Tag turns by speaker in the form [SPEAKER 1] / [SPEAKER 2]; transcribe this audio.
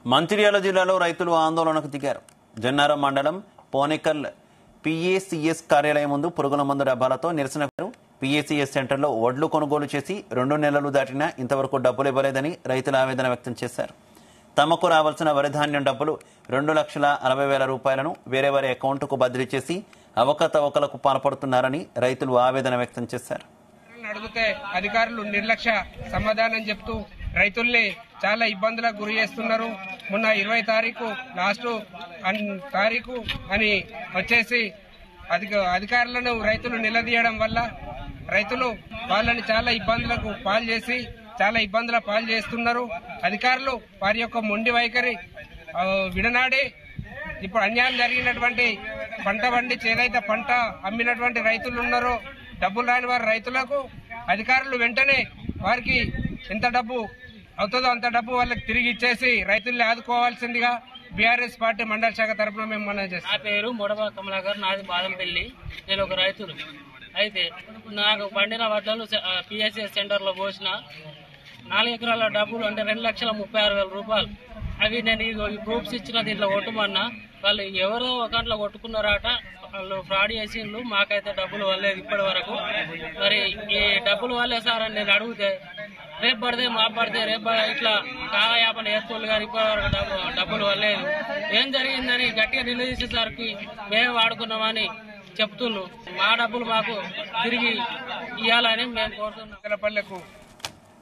[SPEAKER 1] మంచిర్యాల జిల్లాలో రైతులు ఆందోళనకు దిగారు. జన్నారం మండలం పోనేకల్ పీఏసీఎస్ కార్యాలయం ముందు పురుగుల మందు డబ్బాలతో నిరసన. పీఏసీఎస్ సెంటర్లో వడ్లు కొనుగోలు చేసి 2 నెలలు దాటినా ఇంతవరకు డబ్బులు ఇవ్వలేదని రైతులు ఆవేదన వ్యక్తం చేశారు. తమకు రావాల్సిన వరిధాన్యం డబ్బులు 2,60,000 రూపాయలను వేరే వారి అకౌంట్కు బదిలీ చేసి అవకతవకలకు పాల్పడుతున్నారని రైతులు ఆవేదన వ్యక్తం చేశారు.
[SPEAKER 2] అడిగితే అధికారులు నిర్లక్ష్య సమాధానం చెప్తూ రైతుల్ని చాలా ఇబ్బందులకు గురి చేస్తున్నారు. మొన్న 20 తారీఖు లాస్ట్ తారీఖు అని వచ్చేసి అధికారులను రైతులు నిలదీయడం వల్ల రైతులు వాళ్ళని చాలా ఇబ్బందులకు పాలు చేస్తున్నారు. అధికారులు వారి యొక్క మొండి వైఖరి విడనాడి ఇప్పుడు అన్యాయం జరిగినటువంటి పంట పండించి ఏదైతే పంట అమ్మినటువంటి రైతులు ఉన్నారో డబ్బులు రాని వారి రైతులకు అధికారులు వెంటనే వారికి ఎంత డబ్బు అవుతుందో అంత డబ్బు వాళ్ళకి తిరిగి ఇచ్చేసి రైతుల్ని ఆదుకోవాల్సిందిగా బీఆర్ఎస్ పార్టీ మండల శాఖ తరఫున మేము మనవి చేస్తాం.
[SPEAKER 3] నా పేరు మొడవ కమలాకర్, నాది బాదంపల్లి. నేను ఒక రైతును. అయితే నాకు పండిన వడ్లను పిఎస్ఎస్ సెంటర్లో పోసిన 4 ఎకరాల డబ్బులు అంటే 2,36,000 రూపాయలు. అవి నేను ఈ ప్రూఫ్స్ ఇచ్చిన దీంట్లో కొట్టమన్నా వాళ్ళు ఎవరో అకౌంట్లో కొట్టుకున్నారట. వాళ్ళు ఫ్రాడ్ చేసిండ్రు. మాకైతే డబ్బులు వల్లేదు ఇప్పటి వరకు. మరి ఈ డబ్బులు వల్లే సార్ అని నేను అడిగితే రేపు పడితే మాపు పడితే రేపు ఇట్లా కాలయాపన వేసుకోవాలి కానీ ఇప్పటి వరకు డబ్బులు వల్లేదు. ఏం జరిగిందని గట్టిగా నిలదీసేసరికి మేము వాడుకున్నామని చెప్తున్నాం. మా డబ్బులు మాకు తిరిగి ఇవ్వాలని మేము కోరుతున్నాం.